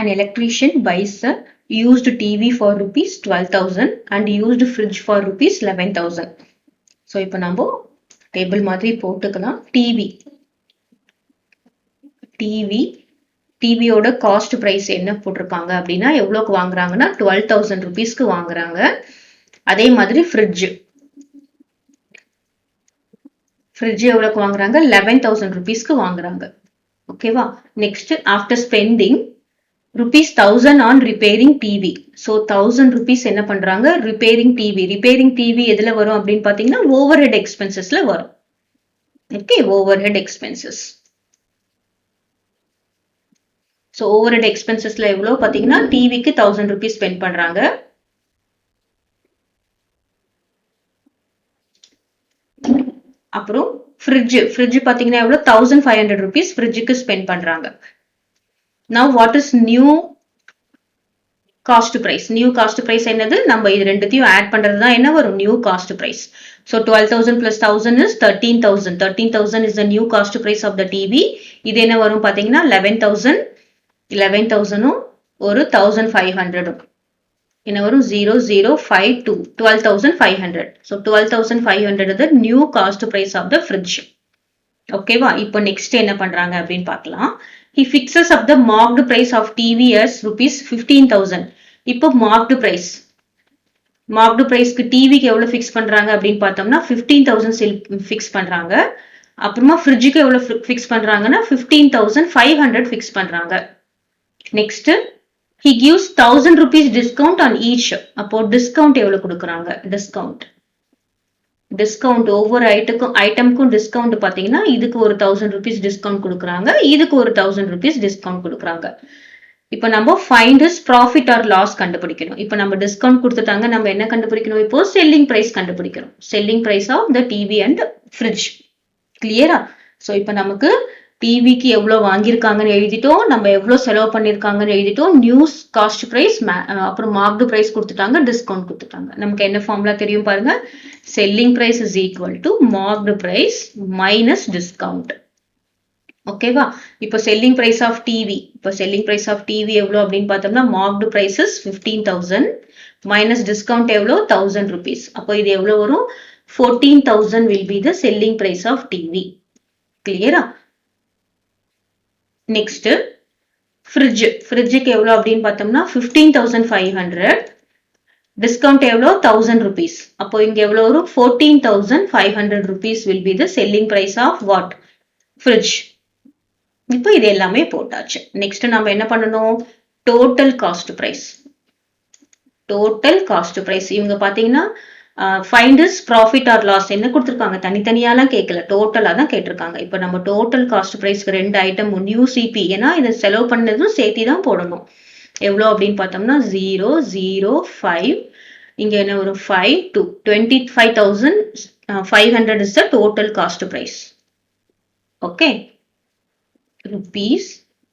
an electrician buys a used TV for rupees 12,000 and used fridge for rupees 11,000. So இப்போ நம்ம table மாதிரி போட்டுக்கலாம். டிவியோட காஸ்ட் பிரைஸ் என்ன போட்டிருக்காங்க அப்படின்னா எவ்வளோக்கு வாங்குறாங்கன்னா 12,000 rupeesக்கு வாங்குறாங்க. அதே மாதிரி ஃப்ரிட்ஜ் எவ்வளோக்கு வாங்குறாங்க 11,000 rupeesக்கு வாங்குறாங்க. ஓகேவா? Next after spending rupees 1,000 on repairing TV. So 1,000 rupees என்ன பண்றாங்க repairing TV எதுல வரும் அப்படின்னு பாத்தீங்கன்னா overhead expensesல வரும். Okay, overhead expenses. So overhead expensesல எவ்வளவு பாத்தீங்கன்னா டிவிக்கு 1,000 rupees ஸ்பெண்ட் பண்றாங்க. அப்புறம் ஃப்ரிட்ஜ் பாத்தீங்கன்னா எவ்வளவு 1,500 rupees ஃப்ரிட்ஜுக்கு ஸ்பெண்ட் பண்றாங்க. Now what is new cost price? New cost price என்னது? நம்ம இது ரெண்டுத்தையும் ஆட் பண்றது தான் என்ன வரும்? New cost price. So 12,000 plus 1,000 is 13,000. 13,000 is the new cost price of the TV. இது என்ன வரும் பாத்தீங்கன்னா 11,000. 11,000 ஒரு 1,500 என்ன வரும் 0052 12,500. So 12,500 is the new cost price of the fridge. ஓகேவா? இப்போ நெக்ஸ்ட் என்ன பண்றாங்க அப்படின்னு பார்க்கலாம். He fixes up the marked price of TV as rupees 15,000. இப்போ marked priceக்கு டிவிக்கு எவ்வளவு ஃபிக்ஸ் பண்றாங்க அப்படின்னு பார்த்தோம்னா 15,000 ஃபிக்ஸ் பண்றாங்க. அப்புறமா ஃப்ரிட்ஜுக்கு எவ்வளவு ஃபிக்ஸ் பண்றாங்கன்னா 15,500 ஃபிக்ஸ் பண்றாங்க. Next he gives 1,000 rupees discount on each. அப்போ டிஸ்கவுண்ட் எவ்வளவு கொடுக்குறாங்க? டிஸ்கவுண்ட் ஒவ்வொரு ஐட்டமுக்கும் டிஸ்கவுண்ட் பாத்தீங்கன்னா இதுக்கு ஒரு 1,000 rupees டிஸ்கவுண்ட் கொடுக்குறாங்க, இதுக்கு ஒரு 1,000 rupees டிஸ்கவுண்ட் கொடுக்குறாங்க. இப்போ நம்ம find is profit or loss கண்டுபிடிக்கணும். இப்போ நம்ம டிஸ்கவுண்ட் கொடுத்துட்டாங்க, நம்ம என்ன கண்டுபிடிக்கணும்? இப்போ செல்லிங் பிரைஸ் கண்டுபிடிக்கணும். Selling price of the TV and fridge. கிளியரா? ஸோ இப்போ நமக்கு டிவிக்கு எவ்வளவு வாங்கியிருக்காங்கன்னு எழுதிட்டோம், நம்ம எவ்வளவு செலவு பண்ணிருக்காங்கன்னு எழுதிட்டோம், நியூஸ் காஸ்ட் பிரைஸ், அப்புறம் மார்க்டு பிரைஸ் கொடுத்துட்டாங்க, டிஸ்கவுண்ட் கொடுத்துட்டாங்க. நமக்கு என்ன ஃபார்முலா தெரியும் பாருங்க. Selling price is equal to marked price minus discount. ஓகேவா? இப்போ செல்லிங் பிரைஸ் ஆஃப் டிவி, எவ்வளவு அப்படின்னு பார்த்தோம்னா marked price is 15,000 minus discount எவ்வளோ 1,000 rupees. அப்போ இது எவ்வளவு வரும்? 14,000 will be the selling price of TV. கிளியரா? நெக்ஸ்ட் ஃப்ரிட்ஜுக்கு எவ்வளோ அப்படின்னு பார்த்தோம்னா 15,500, டிஸ்கவுண்ட் எவ்வளோ 1,000 rupees. அப்போ இங்க எவ்வளோ வரும்? 14,500 rupees will be the selling price of what? Fridge. இப்போ இது எல்லாமே போட்டாச்சு. நெக்ஸ்ட் நம்ம என்ன பண்ணணும்? Total cost price. இவங்க பாத்தீங்கன்னா find is profit or loss என்ன கொடுத்துருக்காங்க? தனித்தனியாலாம் கேட்கல, டோட்டலா தான் கேட்டிருக்காங்க. இப்போ நம்ம டோட்டல் காஸ்ட் பிரைஸ்க்கு ரெண்டு ஐட்டம் நியூ சிபி, ஏன்னா இதை செலவு பண்ணதும் சேர்த்தி தான் போடணும். எவ்வளோ அப்படின்னு பார்த்தோம்னா 005, இங்க என்ன ஒரு 5 to 25,500 is the total cost price. Okay, rupees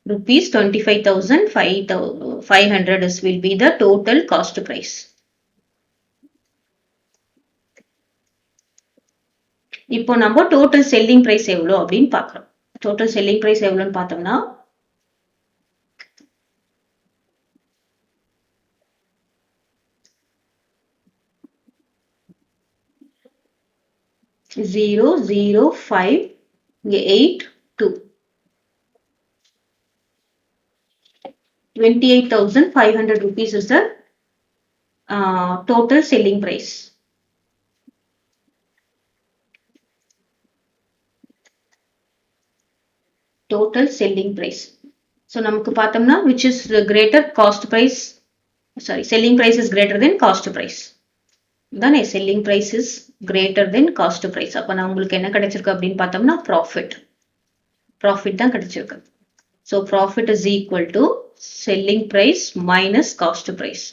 25,500 will be the total cost price. இப்போ நம்ம டோட்டல் செல்லிங் பிரைஸ் எவ்வளோ அப்படின்னு பார்க்குறோம். டோட்டல் செல்லிங் பிரைஸ் எவ்வளோன்னு பார்த்தோம்னா 00582 28,500 rupees is the total selling price. Total selling price. So நமக்கு பார்த்தோம்னா which is the greater cost price, sorry, selling price is greater than cost price. தானே? selling price is greater than cost price. அப்ப நான் உங்களுக்கு என்ன கிடைச்சிருக்கு அப்படின்னு பார்த்தோம்னா profit தான் கிடைச்சிருக்கு. So profit is equal to selling price minus cost price.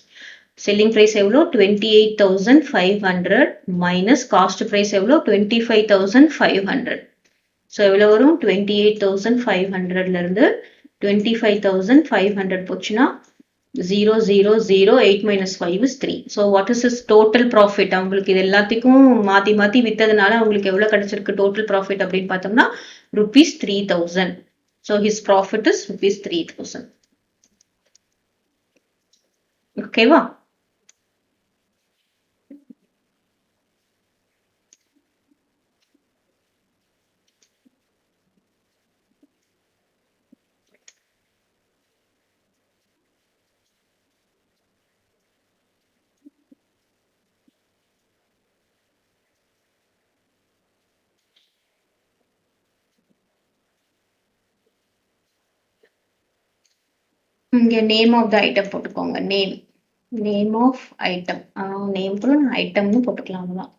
selling price எவ்வளோ? 28,500 minus cost price எவ்வளோ? 25,500. So எவ்வளவு வரும்? 28,500ல இருந்து 25,500 போச்சுன்னா 0,008 minus 5 is 3. So what is his total profit? அவங்களுக்கு இது எல்லாத்துக்கும் மாத்தி வித்ததுனால அவங்களுக்கு எவ்வளவு கிடைச்சிருக்கு total profit அப்படின்னு பார்த்தோம்னா rupees 3,000. So his profit is rupees 3,000. ஓகேவா? இங்க நேம் ஆஃப் த ஐட்டம் போட்டுக்கோங்க. Name of item. நேம் கூட நான் ஐட்டம்னு போட்டுக்கலாம் அவ்வளவுதான்.